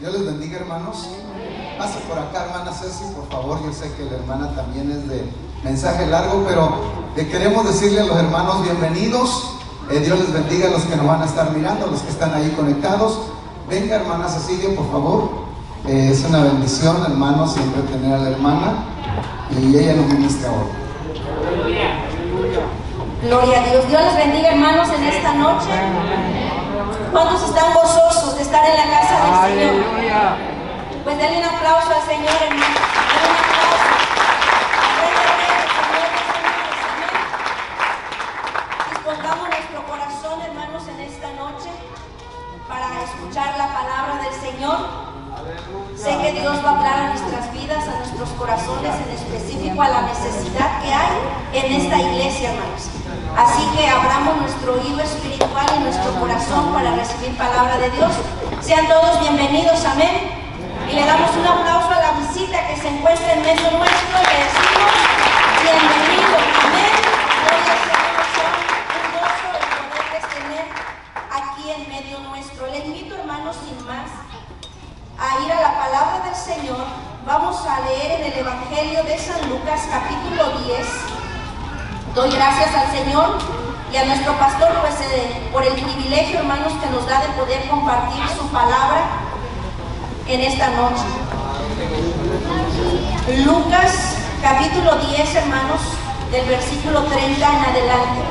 Dios les bendiga, hermanos. Pase por acá, hermana Ceci, por favor. Yo sé que la hermana también es de mensaje largo, pero le queremos decirle a los hermanos bienvenidos. Dios les bendiga a los que nos van a estar mirando, a los que están ahí conectados. Venga, hermana Cecilia, por favor. Es una bendición, hermano, siempre tener a la hermana y ella nos ministra hoy. Gloria a Dios. Dios les bendiga, hermanos, en esta noche. ¿Cuántos están gozosos de estar en la casa del Señor? Pues denle un aplauso al Señor, hermano. Denle un aplauso. Dispongamos nuestro corazón, hermanos, en esta noche para escuchar la palabra del Señor. Sé que Dios va a hablar a nuestras vidas, a nuestros corazones, en específico a la necesidad que hay en esta iglesia, hermanos. Así que abramos nuestro oído espiritual y nuestro corazón para recibir palabra de Dios. Sean todos bienvenidos, amén. Y le damos un aplauso a la visita que se encuentra en medio nuestro y le decimos bienvenido, amén. Gloria al Señor, un gozo el poderles tener aquí en medio nuestro. Le invito, hermanos, sin más, a ir a la palabra del Señor. Vamos a leer en el Evangelio de San Lucas, capítulo 10. Doy gracias al Señor y a nuestro pastor pues, por el privilegio, hermanos, que nos da de poder compartir su palabra en esta noche. Lucas capítulo 10, hermanos, del versículo 30 en adelante.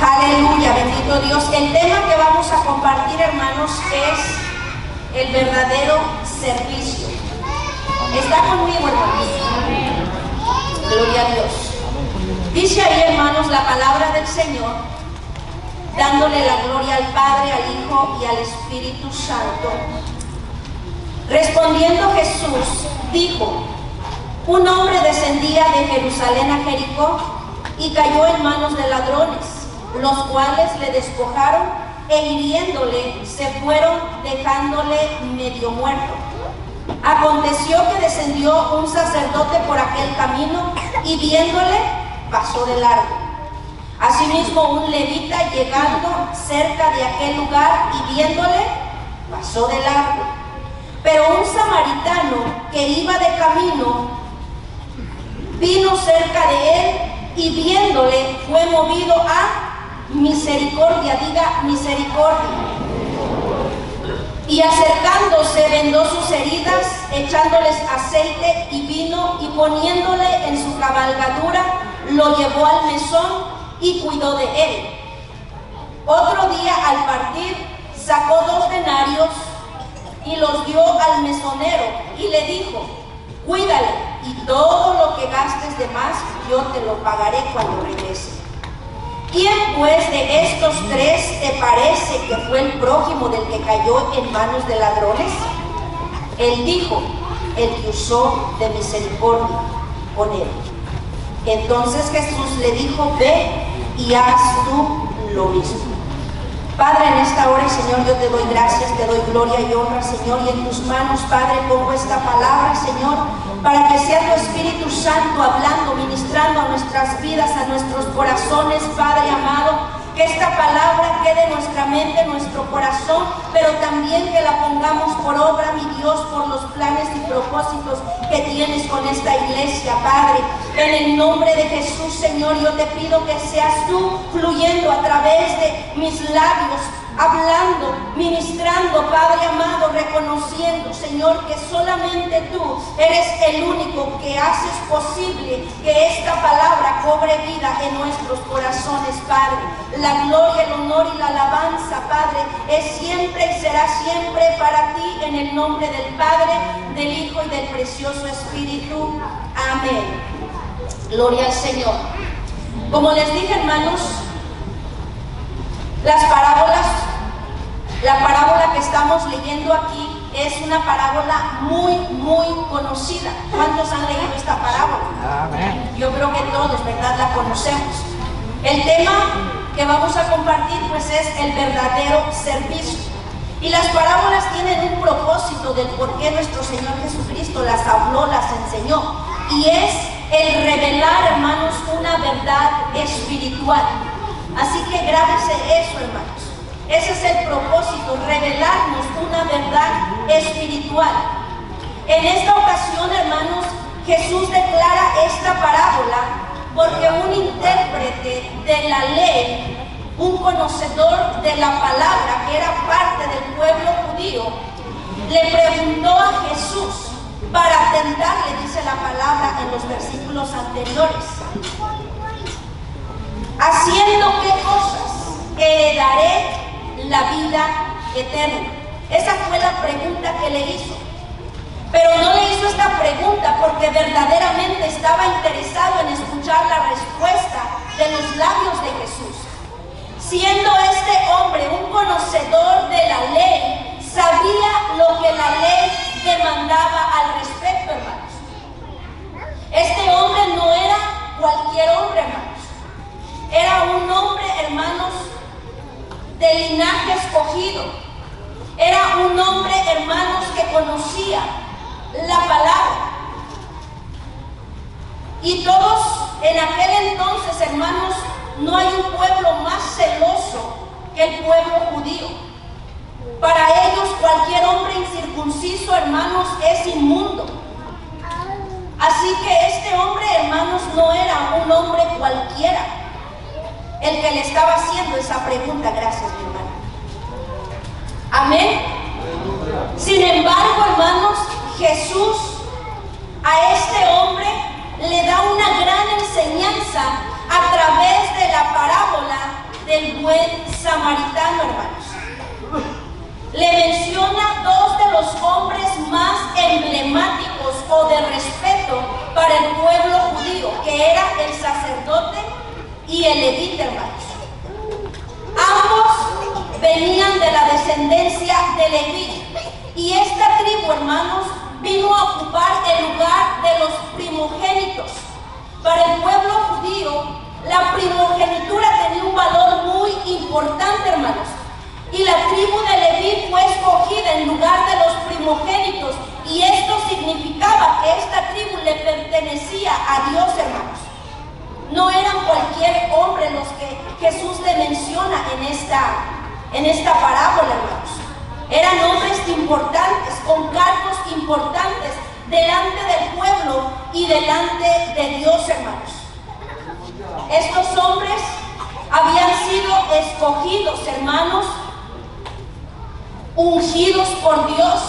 Aleluya, bendito Dios. El tema que vamos a compartir, hermanos, es el verdadero servicio. ¿Está conmigo, hermanos? Gloria a Dios. Dice ahí, hermanos, la palabra del Señor, dándole la gloria al Padre, al Hijo y al Espíritu Santo. Respondiendo Jesús, dijo: un hombre descendía de Jerusalén a Jericó y cayó en manos de ladrones, los cuales le despojaron e hiriéndole se fueron dejándole medio muerto. Aconteció que descendió un sacerdote por aquel camino y viéndole pasó de largo. Asimismo un levita llegando cerca de aquel lugar y viéndole pasó de largo. Pero un samaritano que iba de camino vino cerca de él y viéndole fue movido a misericordia. Diga misericordia. Y acercándose vendó sus heridas, echándoles aceite y vino, y poniéndole en su cabalgadura, lo llevó al mesón y cuidó de él. Otro día al partir sacó 2 denarios y los dio al mesonero y le dijo: cuídale, y todo lo que gastes de más yo te lo pagaré cuando regrese. ¿Quién pues de estos 3 te parece que fue el prójimo del que cayó en manos de ladrones? Él dijo: el que usó de misericordia con él. Entonces Jesús le dijo: ve y haz tú lo mismo. Padre, en esta hora, Señor, yo te doy gracias, te doy gloria y honra, Señor, y en tus manos, Padre, pongo esta palabra, Señor, para que sea tu Espíritu Santo hablando, ministrando a nuestras vidas, a nuestros corazones, Padre amado. Que esta palabra quede en nuestra mente, en nuestro corazón, pero también que la pongamos por obra, mi Dios, por los planes y propósitos que tienes con esta iglesia, Padre. En el nombre de Jesús, Señor, yo te pido que seas tú fluyendo a través de mis labios, hablando, ministrando, Padre amado, reconociendo, Señor, que solamente tú eres el único que haces posible que esta palabra cobre vida en nuestros corazones, Padre. La gloria, el honor y la alabanza, Padre, es siempre y será siempre para ti, en el nombre del Padre, del Hijo y del precioso Espíritu. Amén. Gloria al Señor. Como les dije, hermanos, la parábola que estamos leyendo aquí es una parábola muy conocida. ¿Cuántos han leído esta parábola? Amén. Yo creo que todos, ¿verdad?, la conocemos. El tema que vamos a compartir pues es el verdadero servicio. Y las parábolas tienen un propósito del por qué nuestro Señor Jesucristo las habló, las enseñó. Y es el revelar, hermanos, una verdad espiritual. Así que grábese eso, hermanos. Ese es el propósito, revelarnos una verdad espiritual. En esta ocasión, hermanos, Jesús declara esta parábola porque un intérprete de la ley, un conocedor de la palabra que era parte del pueblo judío, le preguntó a Jesús para tentarle, dice la palabra en los versículos anteriores: ¿haciendo qué cosas heredaré la vida eterna? Esa fue la pregunta que le hizo. Pero no le hizo esta pregunta porque verdaderamente estaba interesado en escuchar la respuesta de los labios de Jesús. Siendo este hombre un conocedor de la ley, sabía lo que la ley demandaba al respecto, hermanos. Este hombre no era cualquier hombre, hermanos. Era un hombre, hermanos, de linaje escogido. Era un hombre, hermanos, que conocía la palabra. Y todos en aquel entonces, hermanos, no hay un pueblo más celoso que el pueblo judío. Para ellos cualquier hombre incircunciso, hermanos, es inmundo. Así que este hombre, hermanos, no era un hombre cualquiera el que le estaba haciendo esa pregunta. Gracias, mi hermano. Amén. Sin embargo, hermanos, Jesús a este hombre le da una gran enseñanza a través de la parábola del buen samaritano, hermanos. Le menciona dos de los hombres más emblemáticos o de respeto para el pueblo judío, que era el sacerdote y el levita, hermanos. Ambos venían de la descendencia de Leví, y esta tribu, hermanos, vino a ocupar el lugar de los primogénitos. Para el pueblo judío, la primogenitura tenía un valor muy importante, hermanos, y la tribu de Leví fue escogida en lugar de los primogénitos, y esto significaba que esta tribu le pertenecía a Dios, hermanos. No eran cualquier hombre los que Jesús le menciona en esta parábola, hermanos. Eran hombres importantes, con cargos importantes delante del pueblo y delante de Dios, hermanos. Estos hombres habían sido escogidos, hermanos, ungidos por Dios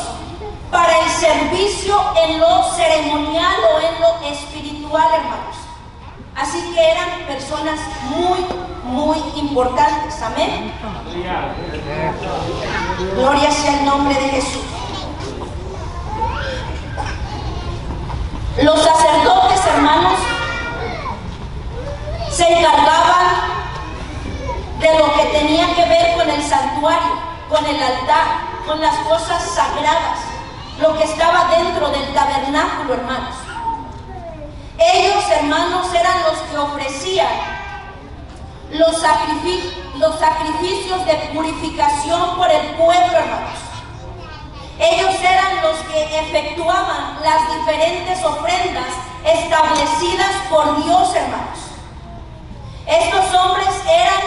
para el servicio en lo ceremonial o en lo espiritual, hermanos. Así que eran personas muy, muy importantes. Amén. Gloria sea el nombre de Jesús. Los sacerdotes, hermanos, se encargaban de lo que tenía que ver con el santuario, con el altar, con las cosas sagradas, lo que estaba dentro del tabernáculo, hermanos. Ellos, hermanos, eran los que ofrecían los sacrificios de purificación por el pueblo, hermanos. Ellos eran los que efectuaban las diferentes ofrendas establecidas por Dios, hermanos. Estos hombres eran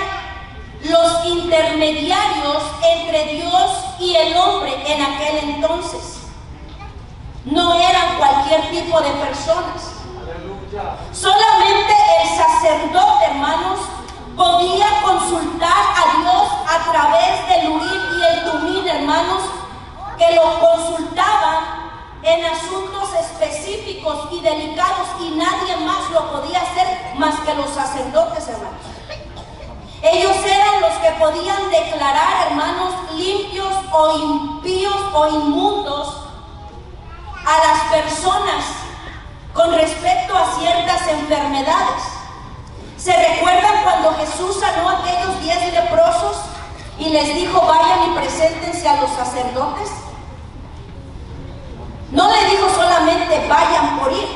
los intermediarios entre Dios y el hombre en aquel entonces. No eran cualquier tipo de personas. Solamente el sacerdote, hermanos, podía consultar a Dios a través del Urim y el Tumim, hermanos, que lo consultaban en asuntos específicos y delicados, y nadie más lo podía hacer más que los sacerdotes, hermanos. Ellos eran los que podían declarar, hermanos, limpios o impíos o inmundos a las personas con respecto a ciertas enfermedades. ¿Se recuerdan cuando Jesús sanó a aquellos 10 leprosos y les dijo: vayan y preséntense a los sacerdotes? No le dijo solamente vayan por ir,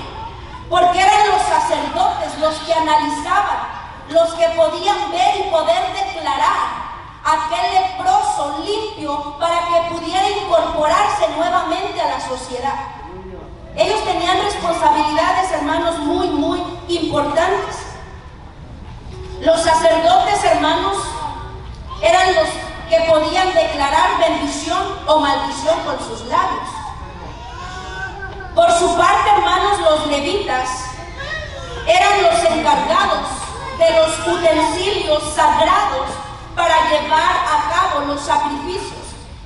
porque eran los sacerdotes los que analizaban, los que podían ver y poder declarar a aquel leproso limpio para que pudiera incorporarse nuevamente a la sociedad. Ellos tenían responsabilidades, hermanos, muy, muy importantes. Los sacerdotes, hermanos, eran los que podían declarar bendición o maldición con sus labios. Por su parte, hermanos, los levitas eran los encargados de los utensilios sagrados para llevar a cabo los sacrificios.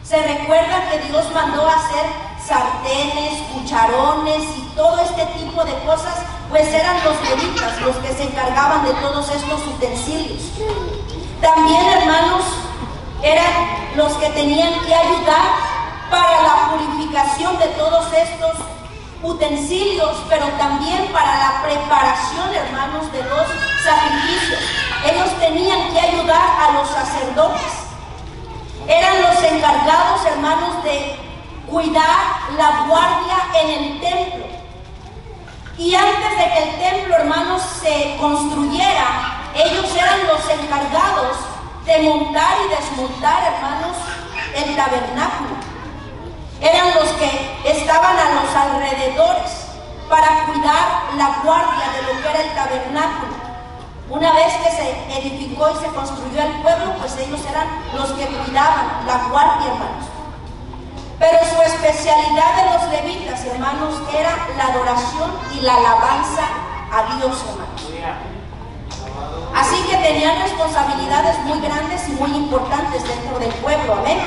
Se recuerda que Dios mandó hacer sartenes, cucharones y todo este tipo de cosas, pues eran los levitas los que se encargaban de todos estos utensilios. También, hermanos, eran los que tenían que ayudar para la purificación de todos estos utensilios, pero también para la preparación, hermanos, de los sacrificios. Ellos tenían que ayudar a los sacerdotes. Eran los encargados, hermanos, de cuidar la guardia en el templo. Y antes de que el templo, hermanos, se construyera, ellos eran los encargados de montar y desmontar, hermanos, el tabernáculo. Eran los que estaban a los alrededores para cuidar la guardia de lo que era el tabernáculo. Una vez que se edificó y se construyó el pueblo, pues ellos eran los que cuidaban la guardia, hermanos. Pero su especialidad de los levitas, hermanos, era la adoración y la alabanza a Dios, hermanos. Así que tenían responsabilidades muy grandes y muy importantes dentro del pueblo. Amén.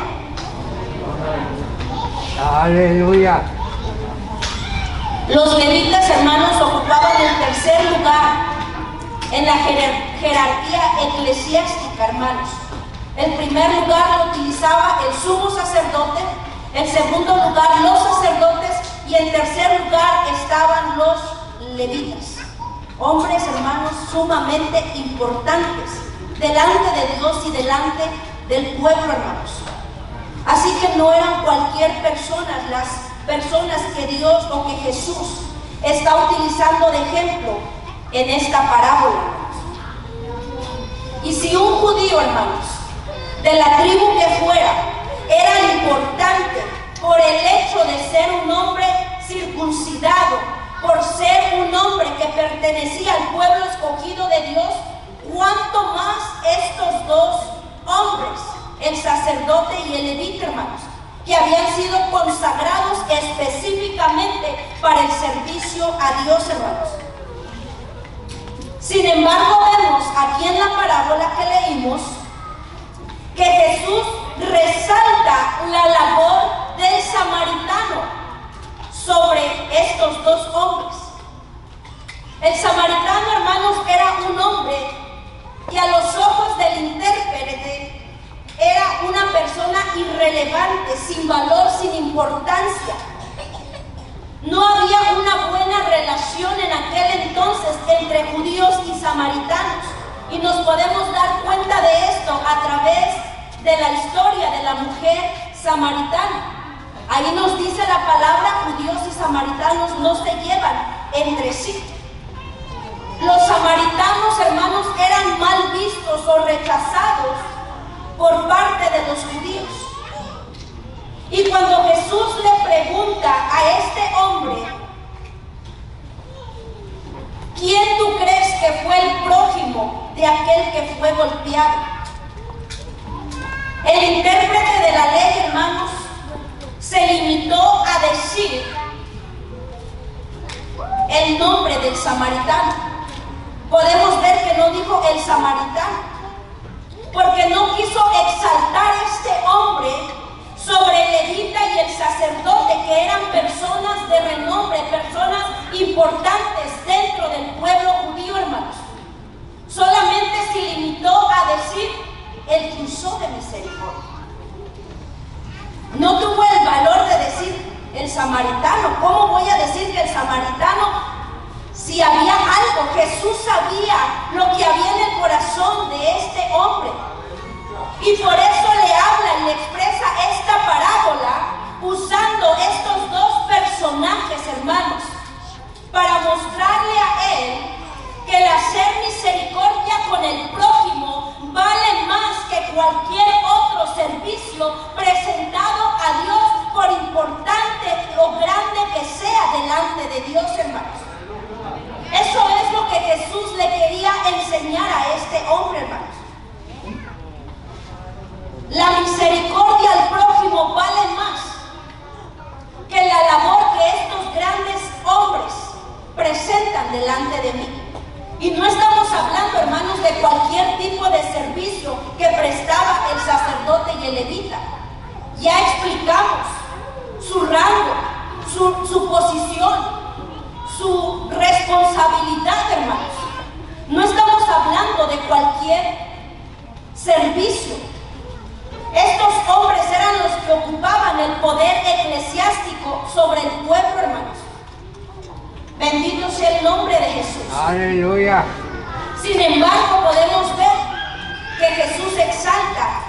Aleluya. Los levitas, hermanos, ocupaban el tercer lugar en la jerarquía eclesiástica, hermanos. El primer lugar lo utilizaba el sumo sacerdote, en segundo lugar los sacerdotes y en tercer lugar estaban los levitas. Hombres, hermanos, sumamente importantes delante de Dios y delante del pueblo, hermanos. Así que no eran cualquier persona, las personas que Dios o que Jesús está utilizando de ejemplo en esta parábola, hermanos. Y si un judío, hermanos, de la tribu que fuera, era importante por el hecho de ser un hombre circuncidado, por ser un hombre que pertenecía al pueblo escogido de Dios, cuánto más estos dos hombres, el sacerdote y el levita, hermanos, que habían sido consagrados específicamente para el servicio a Dios, hermanos. Sin embargo, vemos aquí en la parábola que leímos que Jesús resalta la labor del samaritano sobre estos dos hombres. El samaritano, hermanos, era un hombre que a los ojos del intérprete era una persona irrelevante, sin valor, sin importancia. No había una buena relación en aquel entonces entre judíos y samaritanos. Y nos podemos dar cuenta de esto a través de la historia de la mujer samaritana. Ahí nos dice la palabra, judíos y samaritanos no se llevan entre sí. Los samaritanos, hermanos, eran mal vistos o rechazados por parte de los judíos. Y cuando Jesús le pregunta a este hombre, ¿quién tú crees que fue el prójimo de aquel que fue golpeado? El intérprete de la ley, hermanos, se limitó a decir el nombre del samaritano. Podemos ver que no dijo el samaritano, porque no quiso exaltar a este hombre sobre el levita y el sacerdote, que eran personas de renombre, personas importantes dentro del pueblo judío, hermanos. Solamente se limitó a decir el que usó de misericordia. No tuvo el valor de decir el samaritano. ¿Cómo voy a decir que el samaritano? Si había algo, Jesús sabía lo que había en el corazón de este hombre. Y por eso le habla y le expresa esta parábola usando estos dos personajes, hermanos, para mostrarle a él que el hacer misericordia con el prójimo vale más que cualquier otro servicio presentado a Dios, por importante o grande que sea delante de Dios, hermanos. Eso es lo que Jesús le quería enseñar a este hombre, hermanos. La misericordia delante de mí. Y no estamos hablando, hermanos, de cualquier tipo de servicio que prestaba el sacerdote y el levita. Ya explicamos su rango, su posición, su responsabilidad, hermanos. No estamos hablando de cualquier servicio. Estos hombres eran los que ocupaban el poder eclesiástico sobre el pueblo, hermanos. Bendito sea el nombre de Jesús. Aleluya. Sin embargo, podemos ver que Jesús exalta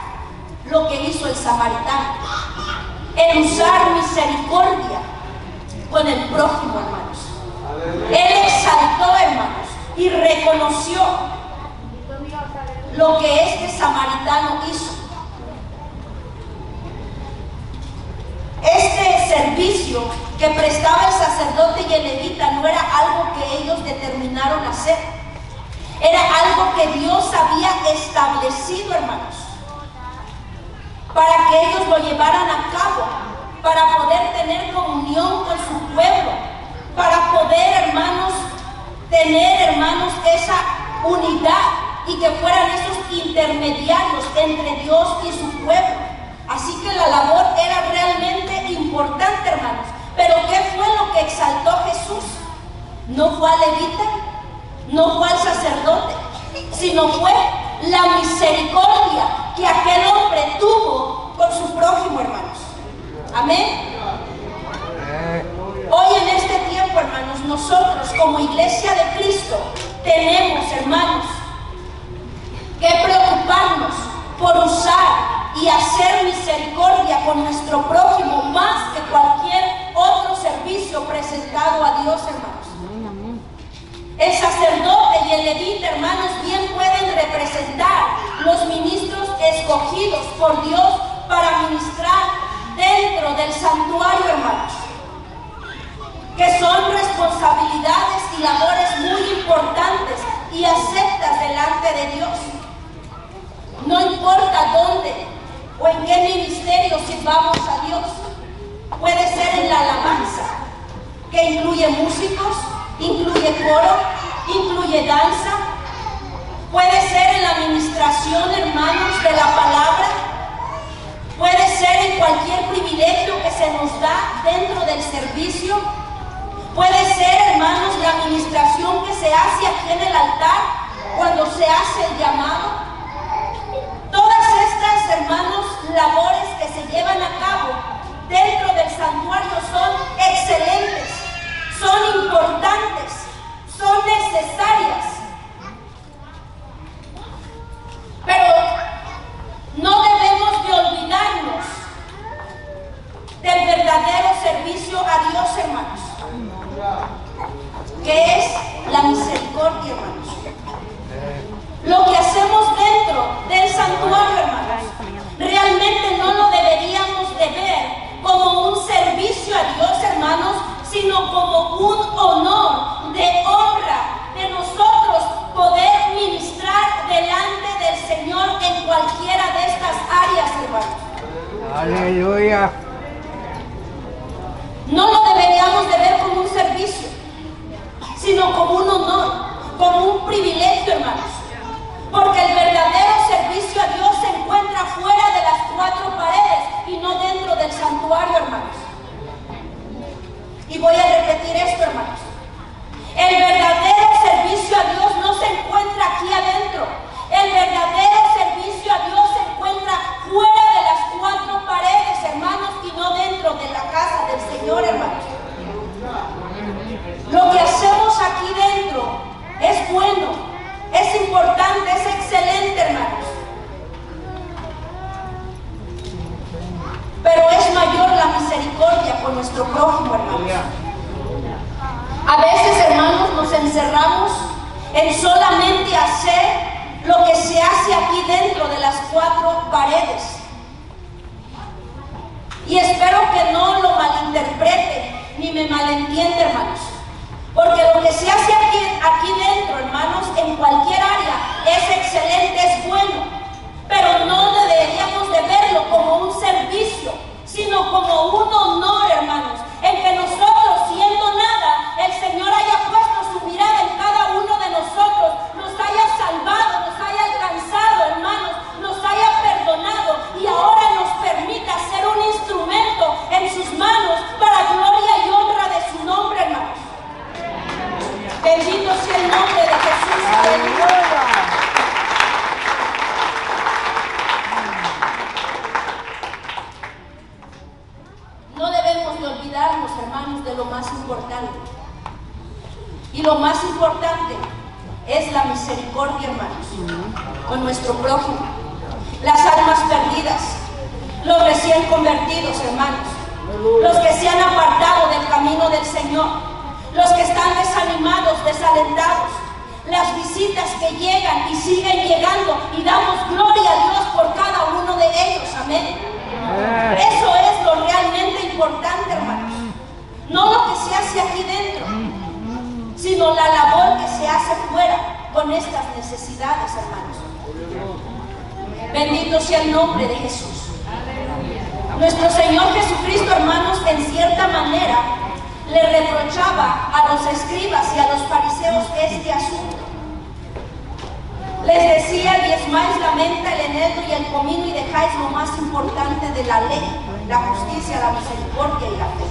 lo que hizo el samaritano, el usar misericordia con el prójimo, hermanos. Él exaltó, hermanos, y reconoció lo que este samaritano hizo. Este servicio que prestaba el sacerdote y el levita no era algo que ellos determinaron hacer. Era algo que Dios había establecido, hermanos, para que ellos lo llevaran a cabo, para poder tener comunión con su pueblo, para poder, hermanos, tener, hermanos, esa unidad y que fueran esos intermediarios entre Dios y su pueblo. Así que la labor era realmente importante, hermanos. Pero ¿qué fue lo que exaltó Jesús? No fue al levita, no fue al sacerdote, sino fue la misericordia que aquel hombre tuvo con su prójimo, hermanos. Amén. Hoy en este tiempo, hermanos, nosotros como Iglesia de Cristo tenemos, hermanos, que preocuparnos por usar y hacer misericordia con nuestro prójimo más que cualquier otro servicio presentado a Dios, hermanos. El sacerdote y el levita, hermanos, bien pueden representar los ministros escogidos por Dios para ministrar dentro del santuario, hermanos, que son responsabilidades y labores muy importantes y aceptas delante de Dios. No importa dónde o en qué ministerio sirvamos a Dios. Puede ser en la alabanza, que incluye músicos, incluye coro, incluye danza. Puede ser en la administración, hermanos, de la palabra. Puede ser en cualquier privilegio que se nos da dentro del servicio. Puede ser, hermanos, la administración que se hace aquí en el altar cuando se hace el llamado. Todas estas, hermanos, labores que se llevan a cabo dentro del santuario son excelentes, son importantes, son necesarias. Pero no debemos de olvidarnos del verdadero servicio a Dios, hermanos, que es la misericordia, hermanos. Lo que hacemos dentro del santuario, hermanos, realmente no lo deberíamos de ver como un servicio a Dios, hermanos, sino como un honor de honra de nosotros poder ministrar delante del Señor en cualquiera de estas áreas, hermanos. Aleluya. No lo deberíamos de ver como un servicio, sino como un honor, como un privilegio, hermanos. Porque el verdadero servicio a Dios se encuentra fuera de las cuatro paredes y no dentro del santuario, hermanos. Y voy a repetir esto, hermanos. El verdadero servicio a Dios no se encuentra aquí adentro. El verdadero servicio a Dios se encuentra fuera de las cuatro paredes, hermanos, y no dentro de la casa del Señor, hermanos. Lo que hacemos aquí dentro es bueno. Es importante, es excelente, hermanos. Pero es mayor la misericordia con nuestro prójimo, hermanos. A veces, hermanos, nos encerramos en solamente hacer lo que se hace aquí dentro de las cuatro paredes. Y espero que no lo malinterprete ni me malentienda, hermanos. Porque lo que se hace aquí dentro, hermanos, en cualquier área, es excelente, es bueno. Pero no deberíamos de verlo como un servicio, sino como un honor, hermanos, en que nosotros, siendo nada, el Señor haya puesto su mirada Y lo más importante es la misericordia, hermanos, con nuestro prójimo. Las almas perdidas, los recién convertidos, hermanos, los que se han apartado del camino del Señor, los que están desanimados, desalentados, las visitas que llegan y siguen llegando, y damos gloria a Dios por cada uno de ellos, amén. Eso es lo realmente importante, hermanos, no lo que se hace aquí dentro, sino la labor que se hace fuera con estas necesidades, hermanos. Bendito sea el nombre de Jesús. Nuestro Señor Jesucristo, hermanos, en cierta manera le reprochaba a los escribas y a los fariseos este asunto. Les decía: diezmáis la menta, el eneldo y el comino, y dejáis lo más importante de la ley, la justicia, la misericordia y la fe.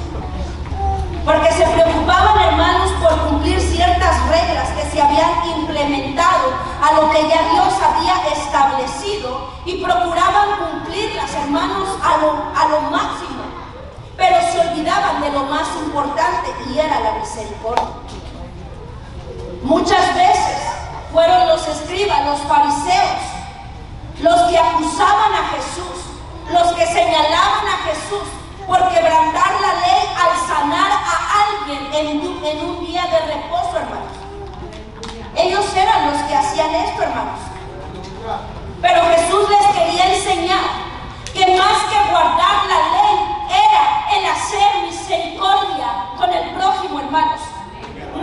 Porque se preocupaban, hermanos, por cumplir ciertas reglas que se habían implementado a lo que ya Dios había establecido, y procuraban cumplirlas, hermanos, a lo máximo, pero se olvidaban de lo más importante, y era la misericordia. Muchas veces fueron los escribas, los fariseos, los que acusaban a Jesús, los que señalaban a Jesús por quebrantar la ley al sanar a alguien en un día de reposo, hermanos. Ellos eran los que hacían esto, hermanos. Pero Jesús les quería enseñar que más que guardar la ley era el hacer misericordia con el prójimo, hermanos.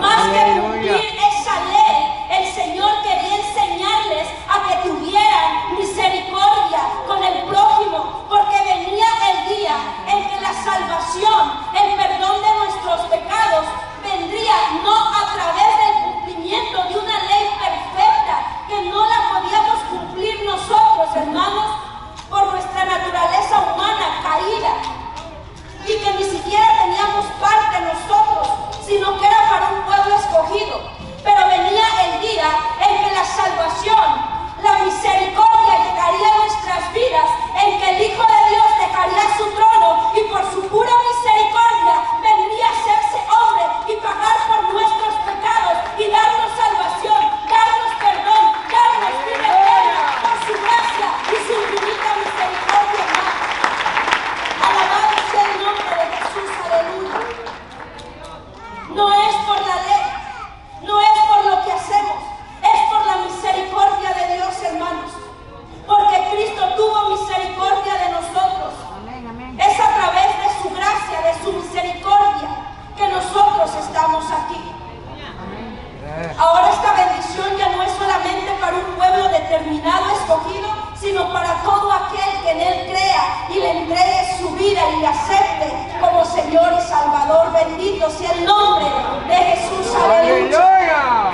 Más que cumplir esa ley, el Señor quería enseñarles a que tuvieran misericordia con el prójimo, porque venía el día en que la salvación, el perdón de nuestros pecados, vendría no a través del cumplimiento de una ley perfecta, que no la podíamos cumplir nosotros, hermanos, por nuestra naturaleza humana caída, y que ni siquiera teníamos parte nosotros, sino que era para un pueblo escogido. Pero venía el día en que la salvación, la misericordia llegaría a nuestras vidas, en que el Hijo de Dios dejaría su trono y por su pura misericordia vendría a hacerse hombre y pagar por nuestros pecados y darnos salvación, darnos perdón, darnos vida eterna por su gracia y su infinita misericordia, hermanos. Alabado sea el nombre de Jesús, aleluya. No es por la ley, no es por lo que hacemos, es por la misericordia de Dios, hermanos. Porque Cristo tuvo misericordia de nosotros. Es a través de su gracia, de su misericordia, que nosotros estamos aquí. Ahora esta bendición ya no es solamente para un pueblo determinado, escogido, sino para todo aquel que en Él crea y le entregue su vida y le acepte como Señor y Salvador. Bendito sea el nombre de Jesús. Aleluya.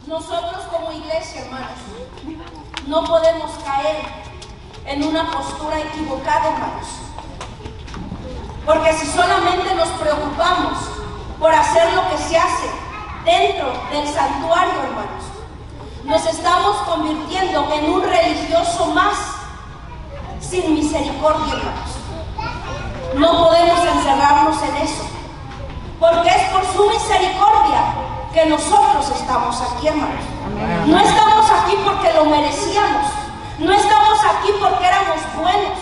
Nosotros como iglesia, hermanos, no podemos caer en una postura equivocada, hermanos. Porque si solamente nos preocupamos por hacer lo que se hace dentro del santuario, hermanos, nos estamos convirtiendo en un religioso más sin misericordia, hermanos. No podemos encerrarnos en eso, porque es por su misericordia que nosotros estamos aquí, hermanos. No estamos aquí porque lo merecíamos, no estamos aquí porque éramos buenos,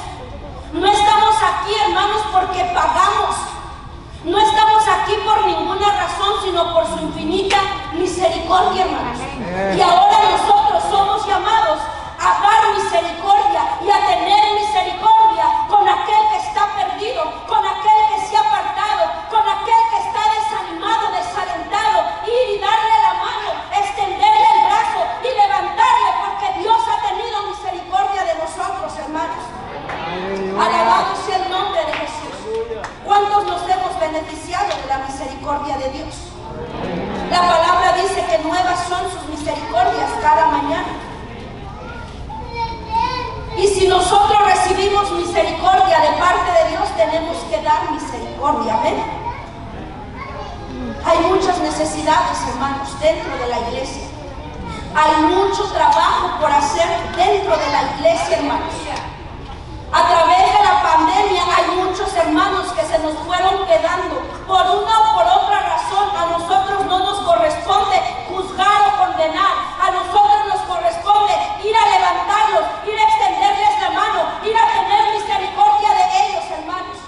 no estamos aquí, hermanos, porque pagamos, no estamos aquí por ninguna razón, sino por su infinita misericordia, hermanos. Y ahora nosotros somos llamados a dar misericordia y a tener misericordia con aquel que está perdido, con aquel que se ha apartado, con aquel que está desanimado, desalentado, ir y darle la mano, extenderle el brazo y levantarle, porque Dios ha tenido misericordia de nosotros, hermanos. Alabado sea el nombre de Jesús. ¿Cuántos nos hemos beneficiado de la misericordia de Dios? La palabra dice que nuevas son sus misericordias cada mañana. Y si nosotros recibimos misericordia de parte de Dios, tenemos que dar misericordia. ¿Ven? Hay muchas necesidades, hermanos, dentro de la iglesia. Hay mucho trabajo por hacer dentro de la iglesia, hermanos. A través de la pandemia hay muchos hermanos que se nos fueron quedando. Por una o por otra razón, a nosotros no nos corresponde juzgar o condenar. A nosotros nos corresponde ir a levantarlos, ir a extenderles la mano, ir a tener misericordia de ellos, hermanos.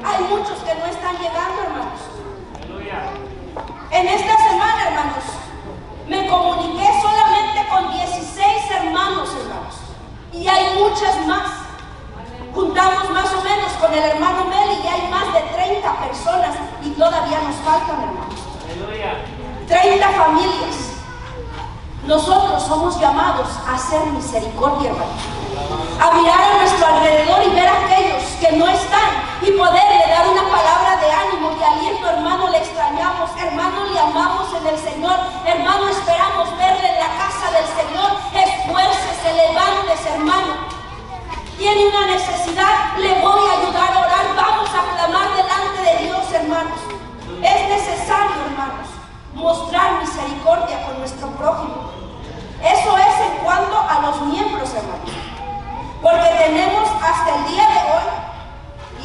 Hay muchos que no están llegando, hermanos. En esta semana, hermanos, me comuniqué solamente con 16 hermanos, y hay muchas más. Juntamos más o menos con el hermano Meli y hay más de 30 personas y todavía nos faltan, hermanos. 30 familias. Nosotros somos llamados a hacer misericordia, hermanos. A mirar a nuestro alrededor y ver a aquellos que no están y poderle dar una palabra de ánimo, de aliento. Hermano, le extrañamos, hermano, le amamos en el Señor, hermano, esperamos verle en la casa del Señor. Esfuércese, levántese, hermano. Tiene una necesidad, le voy a ayudar a orar. Vamos a clamar delante de Dios, hermanos. Es necesario, hermanos, mostrar misericordia con nuestro prójimo. Eso es en cuanto a los miembros, hermanos. Porque tenemos hasta el día de hoy,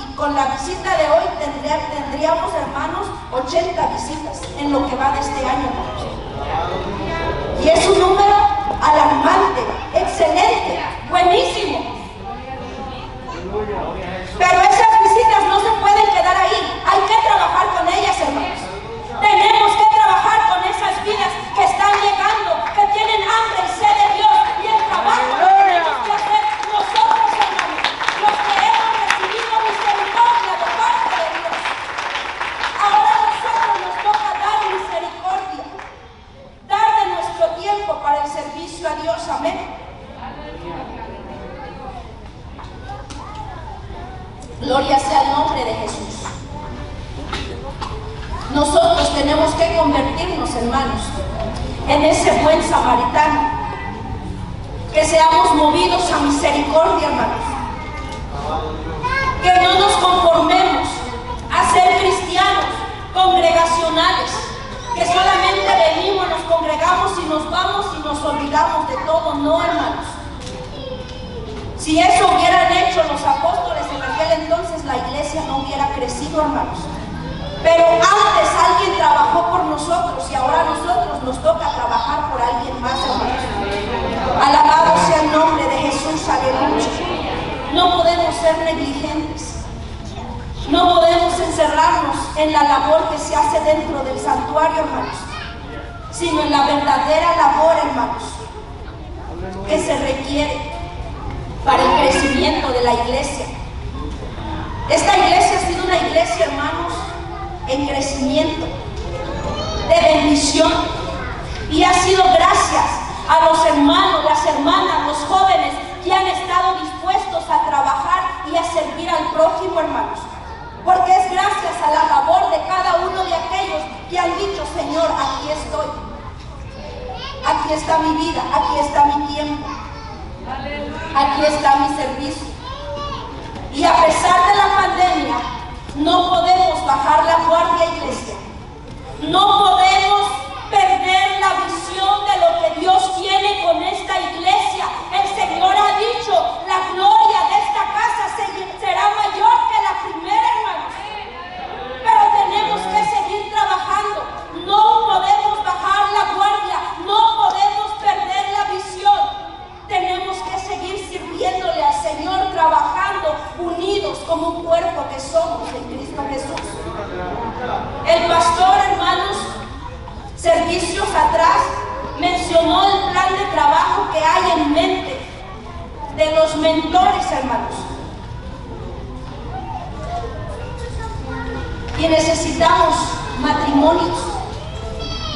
y con la visita de hoy tendríamos, hermanos, 80 visitas en lo que va de este año, hermanos. Y es un número alarmante, excelente, buenísimo. Pero esas visitas no se pueden quedar ahí. Hay que trabajar con ellas, hermanos. Tenemos que trabajar con esas vidas que están llegando, que tienen hambre y sed de Dios. Y el trabajo lo tenemos que hacer nosotros, hermanos, los que hemos recibido misericordia de parte de Dios. Ahora a nosotros nos toca dar misericordia, dar de nuestro tiempo para el servicio a Dios. Amén. Gloria sea el nombre de Jesús. Nosotros tenemos que convertirnos, hermanos, en ese buen samaritano. Que seamos movidos a misericordia, hermanos. Que no nos conformemos a ser cristianos congregacionales, que solamente venimos, nos congregamos y nos vamos y nos olvidamos de todo. No, hermanos. Si eso hubieran hecho los apóstoles en aquel entonces, la iglesia no hubiera crecido, hermanos. Pero antes alguien trabajó por nosotros y ahora a nosotros nos toca trabajar por alguien más, hermanos. Alabado sea el nombre de Jesús, aleluya. No podemos ser negligentes. No podemos encerrarnos en la labor que se hace dentro del santuario, hermanos, sino en la verdadera labor, hermanos, que se requiere para el crecimiento de la iglesia. Esta iglesia ha sido una iglesia, hermanos, en crecimiento, de bendición, y ha sido gracias a los hermanos, las hermanas, los jóvenes que han estado dispuestos a trabajar y a servir al prójimo, hermanos, porque es gracias a la labor de cada uno de aquellos que han dicho: Señor, aquí estoy, aquí está mi vida, aquí está mi tiempo, aquí está mi servicio. Y a pesar de la pandemia, no podemos bajar la guardia, iglesia. No podemos perder la visión de lo que Dios tiene con esta iglesia. El Señor ha dicho: la gloria de esta casa será mayor que la primera, hermanos. Pero tenemos que seguir trabajando. No podemos bajar la guardia. No podemos perder la visión. Tenemos que seguir sirviéndole al Señor, trabajando unidos como un cuerpo que somos en Cristo Jesús. El pastor, hermanos, servicios atrás, mencionó el plan de trabajo que hay en mente de los mentores, hermanos. Y necesitamos matrimonios,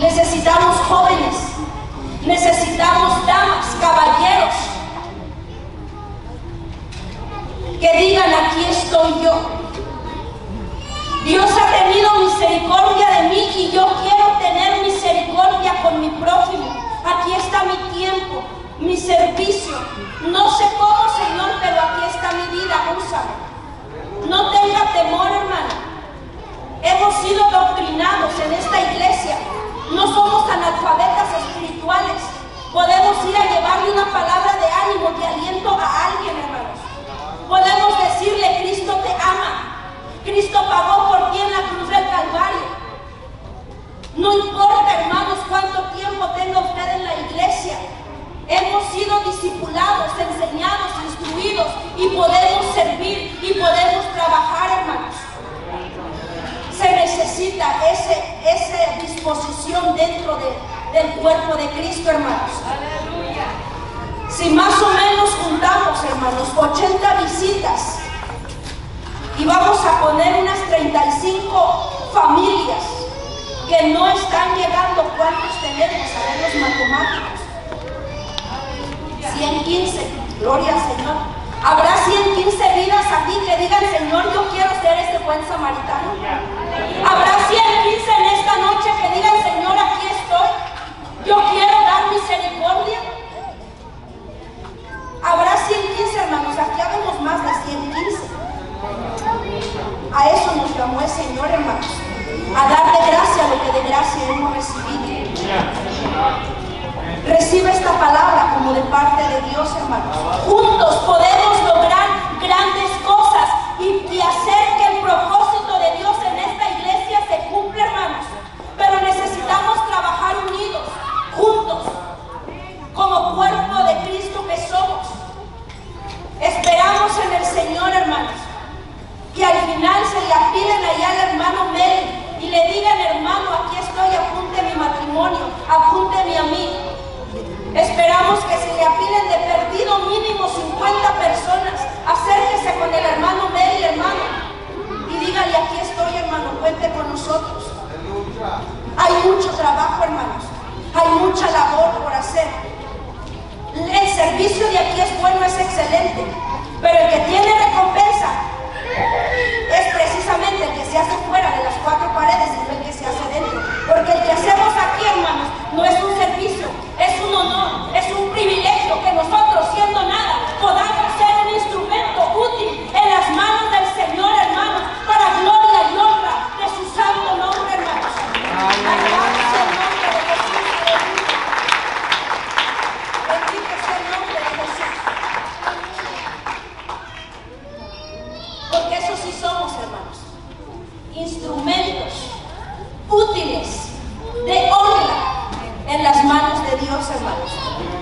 necesitamos jóvenes, necesitamos damas, caballeros, que digan: aquí estoy yo. Dios ha tenido misericordia de mí y yo quiero tener misericordia con mi prójimo. Aquí está mi tiempo, mi servicio. No sé cómo, Señor, pero aquí está mi vida, úsame. No tenga temor, hermano. Hemos sido doctrinados en esta iglesia No somos analfabetas espirituales. Podemos ir a llevarle una palabra de ánimo, de aliento a alguien, hermanos. Podemos decirle: Cristo te ama. Cristo pagó por ti en la cruz del Calvario. No importa, hermanos, cuánto tiempo tenga usted en la iglesia. Hemos sido discipulados, enseñados, instruidos, y podemos servir y podemos trabajar, hermanos. Se necesita esa disposición dentro del cuerpo de Cristo, hermanos. Si más o menos juntamos, hermanos, 80 visitas y vamos a poner unas 35 familias que no están llegando, ¿cuántos tenemos? A ver los matemáticos. 115, gloria al Señor. Habrá 115 vidas aquí que digan: Señor, yo quiero ser ese buen samaritano. Habrá 115 en esta noche que digan: Señor, aquí estoy, yo quiero dar misericordia. Habrá 115, hermanos, aquí habemos más de 115. A eso nos llamó el Señor, hermanos, a dar de gracia lo que de gracia hemos recibido. Recibe esta palabra como de parte de Dios, hermanos. Juntos podemos lograr grandes cosas y hacer que el propósito de Dios en esta iglesia se cumpla, hermanos. Pero necesitamos trabajar unidos, juntos, como cuerpo de Cristo que somos. Esperamos en el Señor, hermanos, que al final se le apilen allá al hermano Mel y le digan: hermano, aquí estoy, apunte mi matrimonio, apúnteme a mí. Esperamos que se le apilen de perdido mínimo 50 personas. Acérquese con el hermano Mel, hermano, y dígale: aquí estoy, hermano, cuente con nosotros. Hay mucho trabajo, hermanos, hay mucha labor por hacer. El servicio de aquí es bueno, es excelente, pero el que tiene recompensa es precisamente el que se hace fuera de las cuatro paredes y no el que se hace dentro. Porque el que hacemos aquí, hermanos, no es un servicio, es un honor, es un privilegio que nosotros, siendo nada, podamos ser un instrumento útil en las manos del Señor, hermanos, para gloria y honra de su santo nombre, hermanos. Alabado sea el nombre de Jesús. Bendito sea el nombre de Jesús. Porque eso sí somos, hermanos, instrumentos útiles de honra en las manos de Dios, hermanos,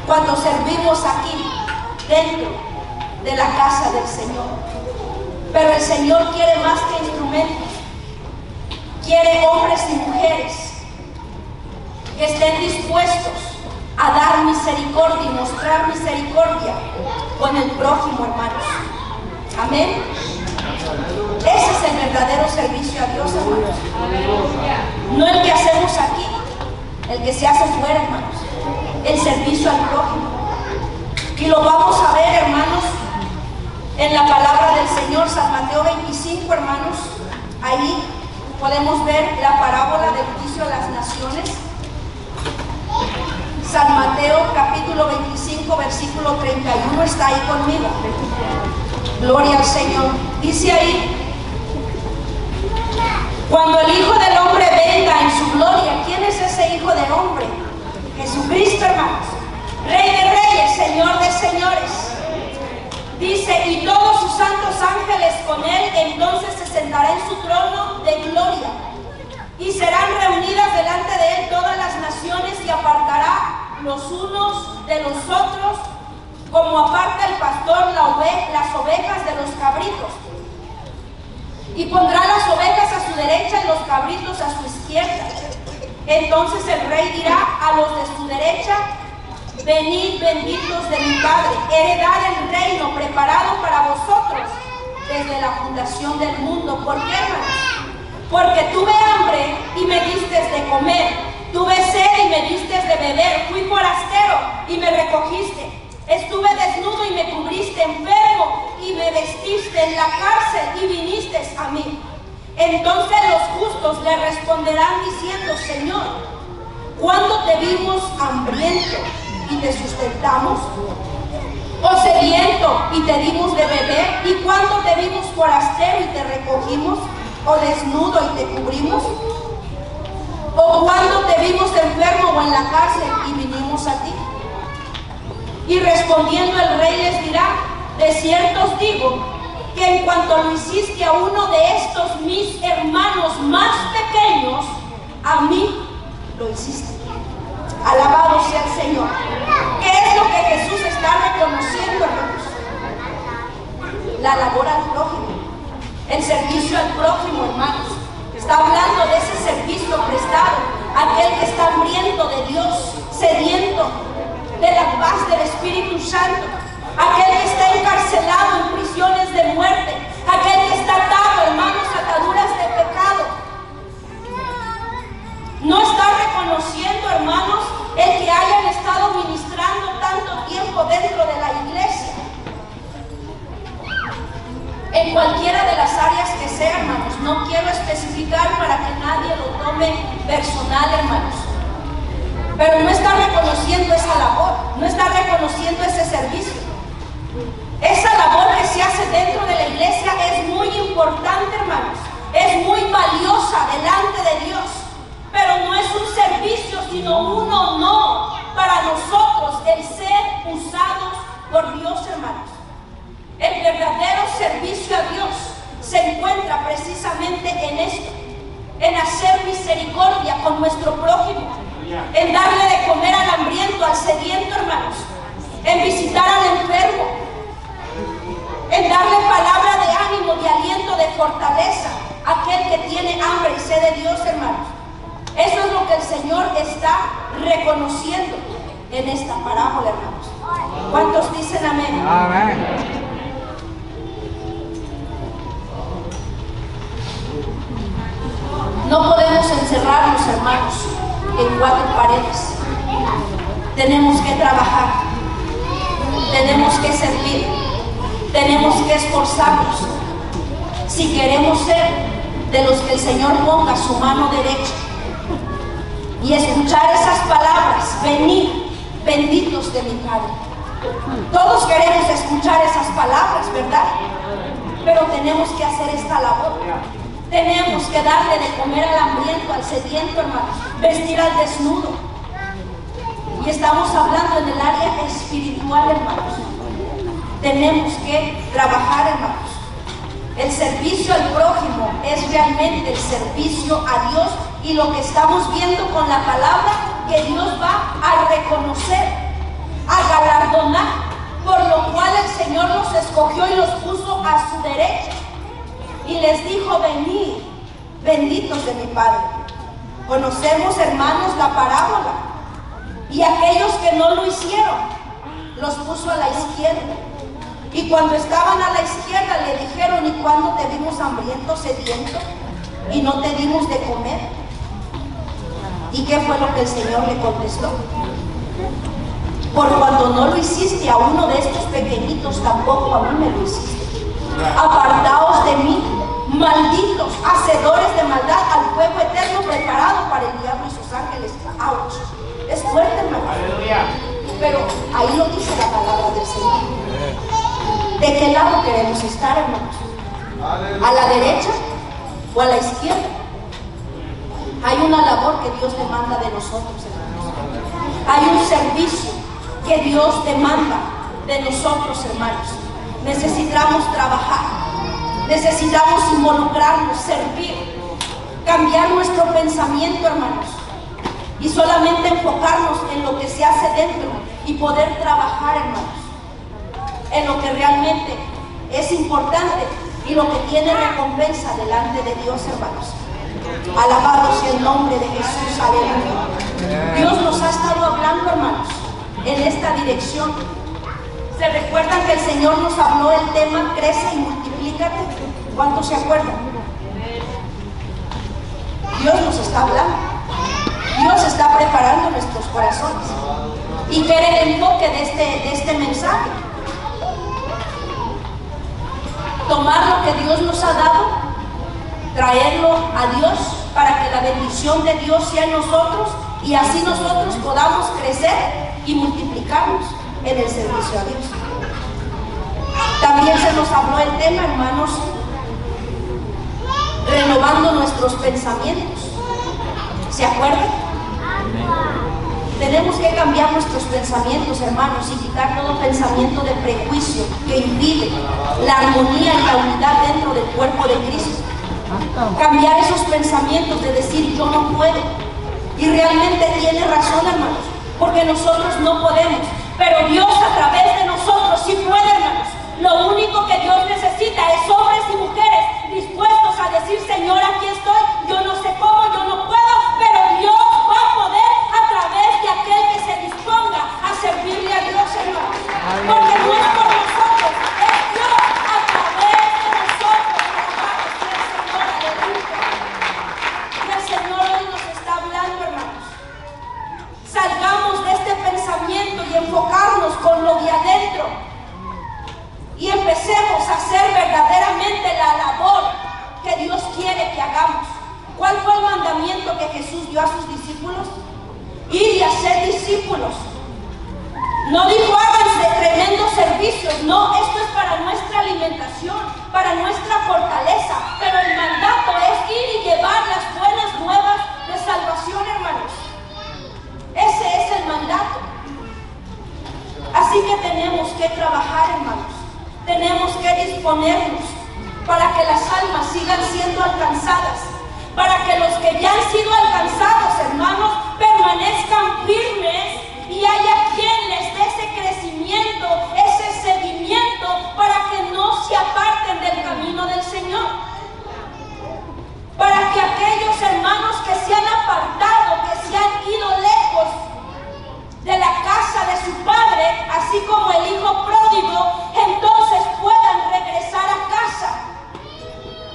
cuando servimos aquí dentro de la casa del Señor. Pero el Señor quiere más que instrumentos, quiere hombres y mujeres que estén dispuestos a dar misericordia y mostrar misericordia con el prójimo, hermanos. Amén. Ese es el verdadero servicio a Dios, hermanos. No el que hacemos aquí, el que se hace fuera, hermanos. El servicio al prójimo. Y lo vamos a ver, hermanos, en la palabra del Señor, San Mateo 25, hermanos. Ahí podemos ver la parábola del juicio a las naciones. San Mateo capítulo 25, versículo 31, está ahí conmigo. Gloria al Señor. Dice ahí: cuando el Hijo del Hombre venga en su gloria. ¿Quién es ese Hijo del Hombre? Jesucristo, hermanos, Rey de reyes, Señor de señores. Dice: y todos sus santos ángeles con él, entonces se sentará en su trono de gloria. Y serán reunidas delante de él todas las naciones, y apartará los unos de los otros, como aparta el pastor las ovejas de los cabritos. Y pondrá las ovejas a su derecha y los cabritos a su izquierda. Entonces el rey dirá a los de su derecha: venid, benditos de mi Padre, heredad el reino preparado para vosotros desde la fundación del mundo. ¿Por qué, hermanos? Porque tuve hambre y me distes de comer, tuve sed y me distes de beber, fui forastero y me recogiste, estuve desnudo y me cubriste, enfermo y me vestiste, en la cárcel y viniste a mí. Entonces los justos le responderán diciendo: Señor, ¿cuándo te vimos hambriento y te sustentamos? ¿O sediento y te dimos de beber? ¿Y cuándo te vimos forastero y te recogimos? ¿O desnudo y te cubrimos? ¿O cuando te vimos enfermo o en la cárcel y vinimos a ti? Y respondiendo el rey les dirá: de cierto os digo que en cuanto lo hiciste a uno de estos mis hermanos más pequeños, a mí lo hiciste. Alabado sea el Señor. ¿Qué es lo que Jesús está reconociendo, hermanos? La labor al prójimo, el servicio al prójimo, hermanos. Está hablando de ese servicio prestado, aquel que está hambriento de Dios, sediento de la paz del Espíritu Santo, aquel que está encarcelado en prisiones de muerte, aquel que está atado, hermanos, ataduras de pecado. No está reconociendo, hermanos, el que hayan estado ministrando tanto tiempo dentro de la iglesia, en cualquiera de las áreas que sea, hermanos. No quiero especificar para que nadie lo tome personal, hermanos, pero no está reconociendo esa labor, no está reconociendo ese servicio. Esa labor que se hace dentro de la iglesia es muy importante, hermanos, es muy valiosa delante de Dios, pero no es un servicio, sino un honor para nosotros el ser usados por Dios, hermanos. El verdadero servicio a Dios se encuentra precisamente en esto, en hacer misericordia con nuestro prójimo, en darle de comer al hambriento, al sediento, hermanos, en visitar al enfermo, en darle palabra de ánimo, de aliento, de fortaleza a aquel que tiene hambre y sed de Dios, hermanos. Eso es lo que el Señor está reconociendo en esta parábola, hermanos. ¿Cuántos dicen amén? Amén. No podemos encerrarnos, hermanos, en 4 paredes. Tenemos que trabajar, tenemos que servir, tenemos que esforzarnos si queremos ser de los que el Señor ponga su mano derecha y escuchar esas palabras: venid, benditos de mi Padre. Todos queremos escuchar esas palabras, ¿verdad? Pero tenemos que hacer esta labor. Tenemos que darle de comer al hambriento, al sediento, hermanos, vestir al desnudo. Y estamos hablando en el área espiritual, hermanos. Tenemos que trabajar, hermanos. El servicio al prójimo es realmente el servicio a Dios, y lo que estamos viendo con la palabra, que Dios va a reconocer, a galardonar, por lo cual el Señor los escogió y los puso a su derecha. Y les dijo: venid, benditos de mi Padre. Conocemos, hermanos, la parábola. Y aquellos que no lo hicieron, los puso a la izquierda. Y cuando estaban a la izquierda le dijeron: ¿y cuándo te vimos hambriento, sediento, y no te dimos de comer? ¿Y qué fue lo que el Señor le contestó? Por cuando no lo hiciste a uno de estos pequeñitos, tampoco a mí me lo hiciste. Apartaos de mí, malditos, hacedores de maldad, al fuego eterno preparado para el diablo y sus ángeles. ¡Auch! Es fuerte, hermano. Pero ahí lo dice la palabra del Señor. ¿De qué lado queremos estar, hermanos? ¿A la derecha o a la izquierda? Hay una labor que Dios demanda de nosotros, hermanos. Hay un servicio que Dios demanda de nosotros, hermanos. Necesitamos trabajar, necesitamos involucrarnos, servir, cambiar nuestro pensamiento, hermanos, y solamente enfocarnos en lo que se hace dentro y poder trabajar, hermanos, en lo que realmente es importante y lo que tiene recompensa delante de Dios, hermanos. Alabado sea el nombre de Jesús, aleluya. Dios nos ha estado hablando, hermanos, en esta dirección. ¿Se recuerdan que el Señor nos habló el tema crece y multiplícate? ¿Cuántos se acuerdan? Dios nos está hablando. Dios está preparando nuestros corazones. ¿Y qué era el enfoque de este mensaje? Tomar lo que Dios nos ha dado, traerlo a Dios para que la bendición de Dios sea en nosotros y así nosotros podamos crecer y multiplicarnos en el servicio a Dios. También se nos habló el tema, hermanos, renovando nuestros pensamientos. ¿Se acuerdan? Tenemos que cambiar nuestros pensamientos, hermanos, y quitar todo pensamiento de prejuicio que impide la armonía y la unidad dentro del cuerpo de Cristo. Cambiar esos pensamientos de decir yo no puedo. Y realmente tiene razón, hermanos, porque nosotros no podemos, pero Dios a través de nosotros sí puede, hermanos. Lo único que Dios necesita es hombres y mujeres dispuestos a decir, Señor, aquí estoy, yo no sé cómo, yo no puedo, pero Dios va a poder a través de aquel que se disponga a servirle a Dios, hermanos. Porque no es por nosotros, es Dios a través de nosotros que va a hacer el Señor, aleluya. Y el Señor hoy nos está hablando, hermanos. Salgamos de este pensamiento y enfocarnos con lo de adentro. Y empecemos a hacer verdaderamente la labor que Dios quiere que hagamos. ¿Cuál fue el mandamiento que Jesús dio a sus discípulos? Ir y hacer discípulos. No dijo háganse tremendos servicios, no, esto es para nuestra alimentación, para nuestra fortaleza, pero el mandato es ir y llevar las buenas nuevas de salvación, hermanos. Ese es el mandato. Así que tenemos que trabajar, hermanos. Tenemos que disponernos para que las almas sigan siendo alcanzadas, para que los que ya han sido alcanzados, hermanos, permanezcan firmes y haya quien les dé ese crecimiento, ese seguimiento, para que no se aparten del camino del Señor. Para que aquellos hermanos que se han apartado, que se han ido lejos de la casa de su padre, así como el hijo pródigo, entonces puedan regresar a casa.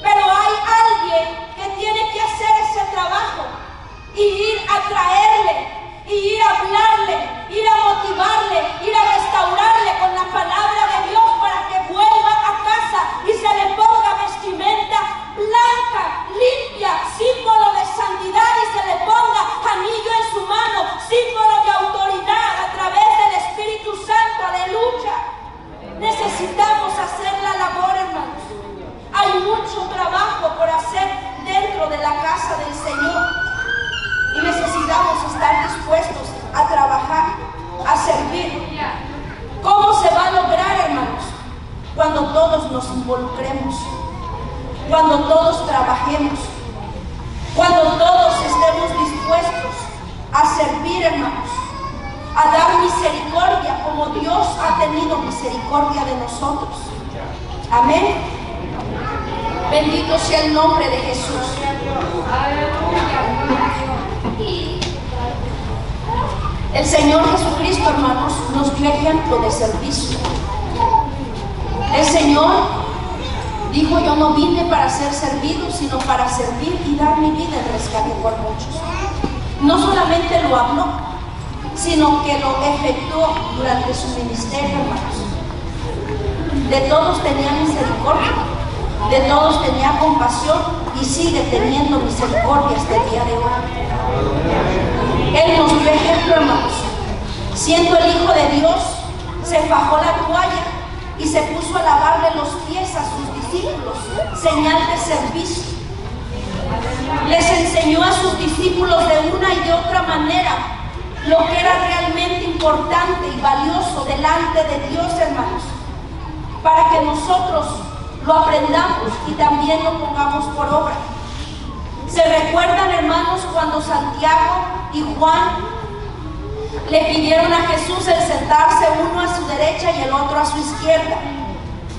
Pero hay alguien que tiene que hacer ese trabajo y ir a traerle, y ir a hablarle, ir a motivarle, ir a restaurarle con la palabra de Dios para que vuelva a casa y se le ponga vestimenta blanca, limpia, símbolo de santidad, y se le ponga anillo en su mano, símbolo de autoridad a través del Espíritu Santo, aleluya. Necesitamos hacer la labor, hermanos. Hay mucho trabajo por hacer dentro de la casa del Señor y necesitamos estar dispuestos a trabajar, a servir. ¿Cómo se va a lograr, hermanos? Cuando todos nos involucremos, cuando todos trabajemos, cuando todos estemos dispuestos a servir, hermanos, a dar misericordia como Dios ha tenido misericordia de nosotros. Amén. Bendito sea el nombre de Jesús. El Señor Jesucristo, hermanos, nos dio ejemplo de servicio. El Señor dijo, yo no vine para ser servido, sino para servir y dar mi vida en rescate por muchos. No solamente lo habló, sino que lo efectuó durante su ministerio, hermanos. De todos tenía misericordia, de todos tenía compasión y sigue teniendo misericordia hasta el día de hoy. Él nos dio ejemplo, hermanos. Siendo el Hijo de Dios, se fajó la toalla y se puso a lavarle los pies a sus discípulos, señal de servicio. Les enseñó a sus discípulos de una y de otra manera lo que era realmente importante y valioso delante de Dios, hermanos, para que nosotros lo aprendamos y también lo pongamos por obra. ¿Se recuerdan, hermanos, cuando Santiago y Juan le pidieron a Jesús el sentarse uno a su derecha y el otro a su izquierda?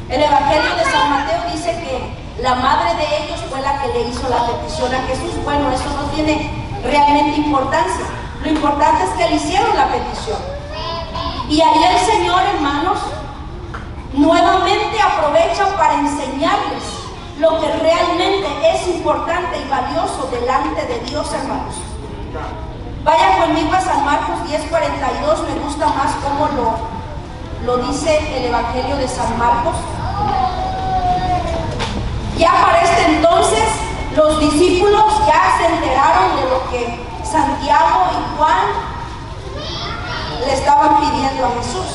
El Evangelio de San Mateo dice que la madre de ellos fue la que le hizo la petición a Jesús. Bueno, eso no tiene realmente importancia. Lo importante es que le hicieron la petición. Y ahí el Señor, hermanos, nuevamente aprovecha para enseñarles lo que realmente es importante y valioso delante de Dios, hermanos. Vaya conmigo a San Marcos 10:42, me gusta más cómo lo dice el Evangelio de San Marcos. Ya para este entonces los discípulos ya se enteraron de lo que Santiago y Juan le estaban pidiendo a Jesús.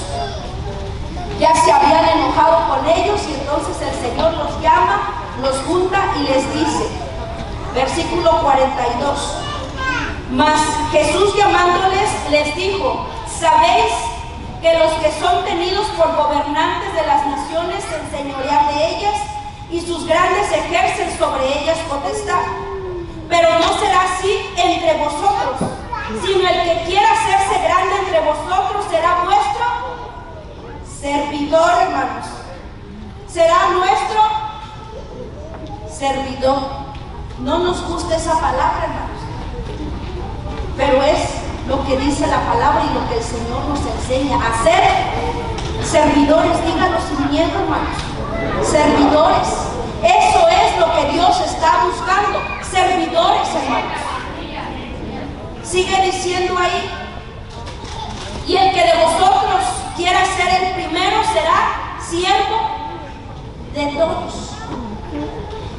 Ya se habían enojado con ellos y entonces el Señor los llama, los junta y les dice, versículo 42, Mas Jesús llamándoles les dijo: ¿sabéis que los que son tenidos por gobernantes de las naciones se enseñorean de ellas y sus grandes ejercen sobre ellas potestad? Pero no será así entre vosotros, sino el que quiera hacerse grande entre vosotros será vuestro servidor, hermanos. Será nuestro servidor. No nos gusta esa palabra, hermanos, pero es lo que dice la palabra y lo que el Señor nos enseña a ser servidores. Díganlo sin miedo, hermanos. Servidores. Eso es lo que Dios está buscando. Servidores, hermanos. Sigue diciendo ahí: y el que de vosotros quiera ser el primero será siervo de todos.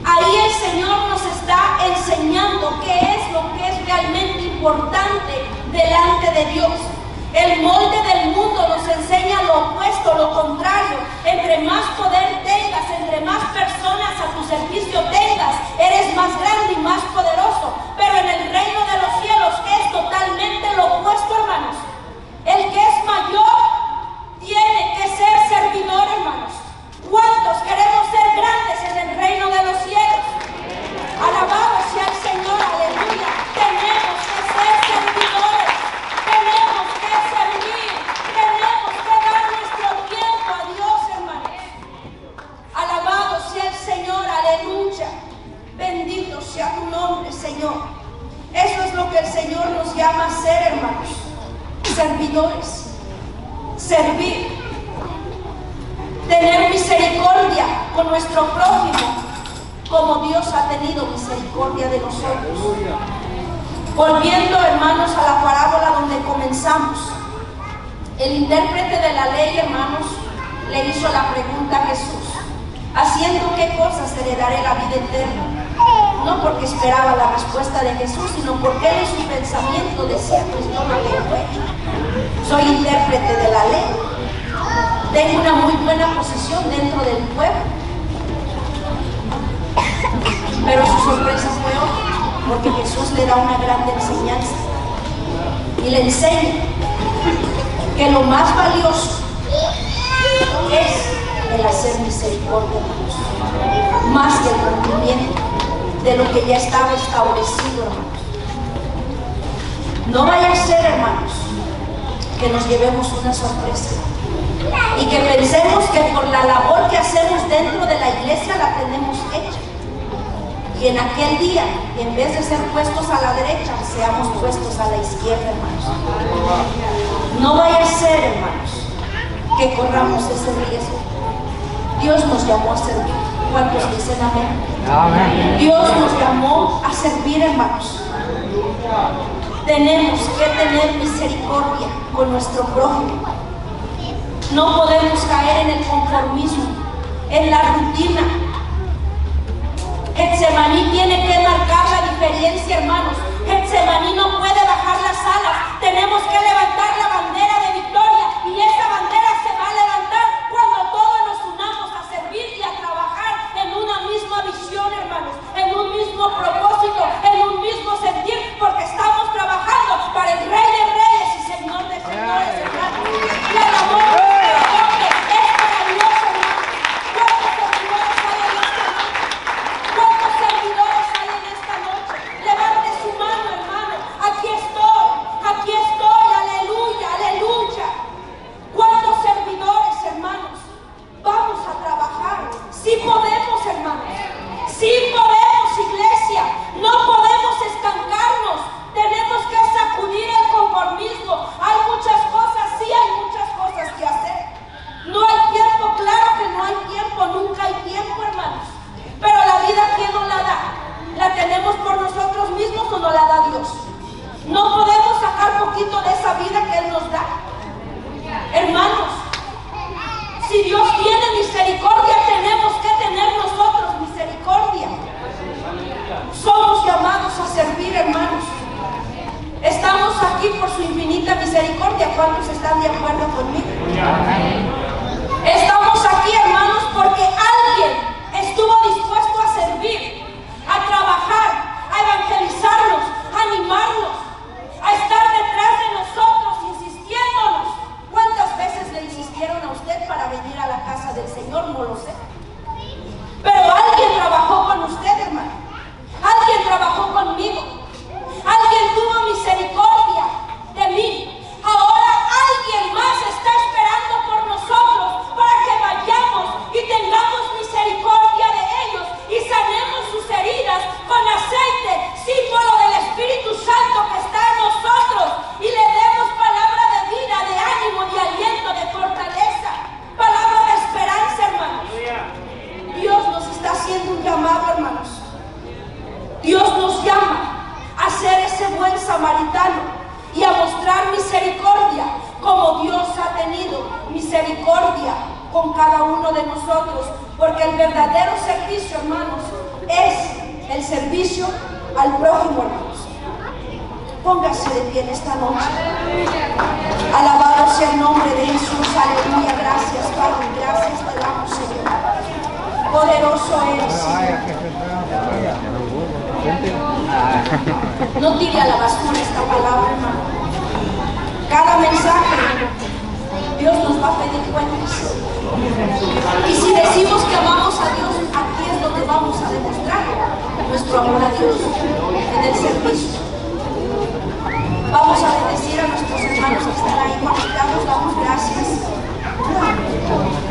Ahí el Señor nos está enseñando qué es lo que es realmente importante delante de Dios. El molde del mundo nos enseña lo opuesto, lo contrario. Entre más poder tengas, entre más personas a tu servicio tengas, eres más grande y más poderoso. Pero en el reino de los cielos es totalmente lo opuesto, hermanos. El que es mayor tiene que ser servidor, hermanos. ¿Cuántos queremos ser grandes en el reino de los cielos? Alabado sea el Señor, aleluya. Tenemos que ser servidores, tenemos que servir, tenemos que dar nuestro tiempo a Dios, hermanos. Alabado sea el Señor, aleluya. Bendito sea tu nombre, Señor. Eso es lo que el Señor nos llama a ser, hermanos. Servidores. Servir. Tener misericordia con nuestro prójimo, como Dios ha tenido misericordia de nosotros. Volviendo, hermanos, a la parábola donde comenzamos, el intérprete de la ley, hermanos, le hizo la pregunta a Jesús: ¿haciendo qué cosas heredaré la vida eterna? No porque esperaba la respuesta de Jesús, sino porque él en su pensamiento decía: pues yo no tengo hecho. Soy intérprete de la ley. Tengo una muy buena posición dentro del pueblo. Pero su sorpresa fue otra, porque Jesús le da una gran enseñanza y le enseña que lo más valioso es el hacer misericordia, hermanos, más que el cumplimiento de lo que ya estaba establecido, hermanos. No vaya a ser, hermanos, que nos llevemos una sorpresa y que pensemos que por la labor que hacemos dentro de la iglesia la tenemos hecha, y en aquel día, en vez de ser puestos a la derecha, seamos puestos a la izquierda, hermanos. No vaya a ser, hermanos, que corramos ese riesgo. Dios nos llamó a servir. ¿Cuántos dicen amén? Amén. Dios nos llamó a servir, hermanos. Tenemos que tener misericordia con nuestro prójimo. No podemos caer en el conformismo, en la rutina. Getsemaní tiene que marcar la diferencia, hermanos. Getsemaní no puede bajar las alas. Tenemos que levantar la bandera de victoria, y esa bandera se va a levantar cuando todos nos unamos a servir y a trabajar en una misma visión, hermanos, en un mismo propósito, en un mismo sentir, porque estamos trabajando para el Rey de Reyes y Señor de Señores, hermanos. Y el amor es para Dios, hermanos. ¿Cuántos servidores hay en esta noche? Levante su mano, hermano. Aquí estoy, aleluya, aleluya. ¿Cuántos servidores, hermanos? Vamos a trabajar. Sí podemos, hermanos. Sí podemos, iglesia. No podemos estancarnos. Tenemos que sacudir el conformismo. Hay muchas cosas, sí hay muchas cosas que hacer. No hay tiempo, claro que no hay tiempo, nunca hay tiempo, hermanos. Pero la vida, ¿quién nos la da? ¿La tenemos por nosotros mismos o nos la da Dios? No podemos sacar poquito de esa vida que Él nos da. Hermanos, si Dios tiene misericordia, tenemos que tener nosotros misericordia. Somos llamados a servir, hermanos. Estamos aquí por su infinita misericordia. ¿Cuántos están de acuerdo conmigo? Estamos aquí, hermanos, porque alguien estuvo dispuesto a servir, a trabajar, a evangelizarnos, a animarnos, no lo sé. Pero alguien trabajó con usted, hermano. Alguien trabajó conmigo. Alguien tuvo misericordia de mí. Ahora alguien más está esperando por nosotros para que vayamos y tengamos misericordia de ellos y sanemos sus heridas con aceite, símbolo del Espíritu Santo que está en nosotros, y le demos palabra de vida, de ánimo, de aliento, de fortaleza, palabra de esperanza, hermanos. Dios nos está haciendo un llamado, hermanos. Dios nos llama a ser ese buen samaritano y a mostrar misericordia como Dios ha tenido misericordia con cada uno de nosotros, porque el verdadero servicio, hermanos, es el servicio al prójimo, hermanos. Póngase de pie en esta noche. Alabado sea el nombre de Jesús. Aleluya. Gracias, Padre. Gracias te damos, Señor. Poderoso eres, Señor. No tire a la basura esta palabra, hermano. Cada mensaje Dios nos va a pedir cuentas. Y si decimos que amamos a Dios, aquí es donde vamos a demostrar nuestro amor a Dios, en el servicio. Vamos a bendecir a nuestros hermanos que están ahí conectados. Damos gracias.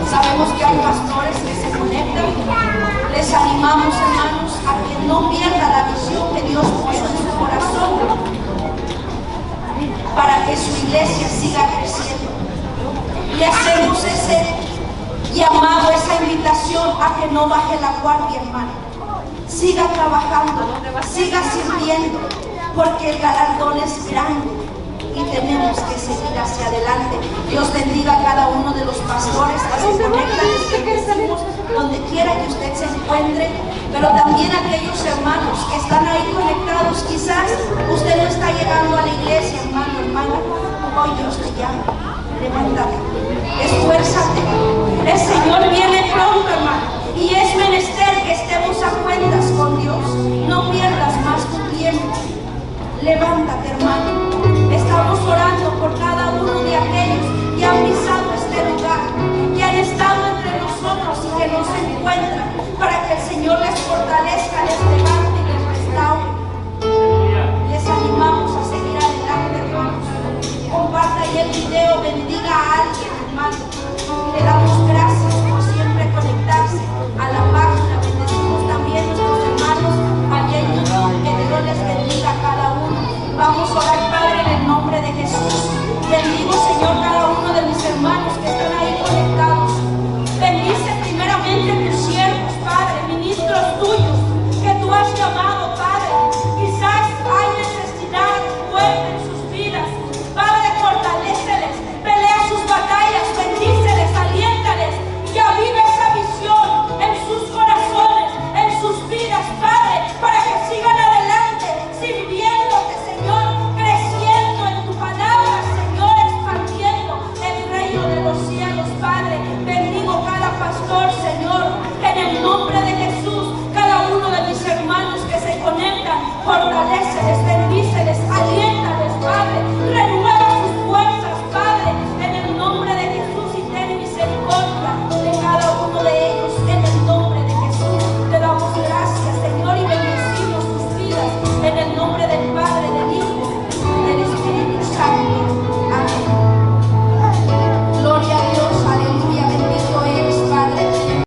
Sabemos que hay pastores que se conectan. Les animamos, hermanos, a que no pierda la visión que Dios puso en su corazón para que su iglesia siga creciendo. Le hacemos ese llamado, esa invitación a que no baje la guardia, hermano. Siga trabajando, siga sirviendo, porque el galardón es grande y tenemos que seguir hacia adelante. Dios bendiga a cada uno de los pastores que se conectan, donde quiera que usted se encuentre, pero también aquellos hermanos que están ahí conectados. Quizás usted no está llegando a la iglesia, hermano, hermana. Hoy Dios te llama. Levántate, esfuérzate. El Señor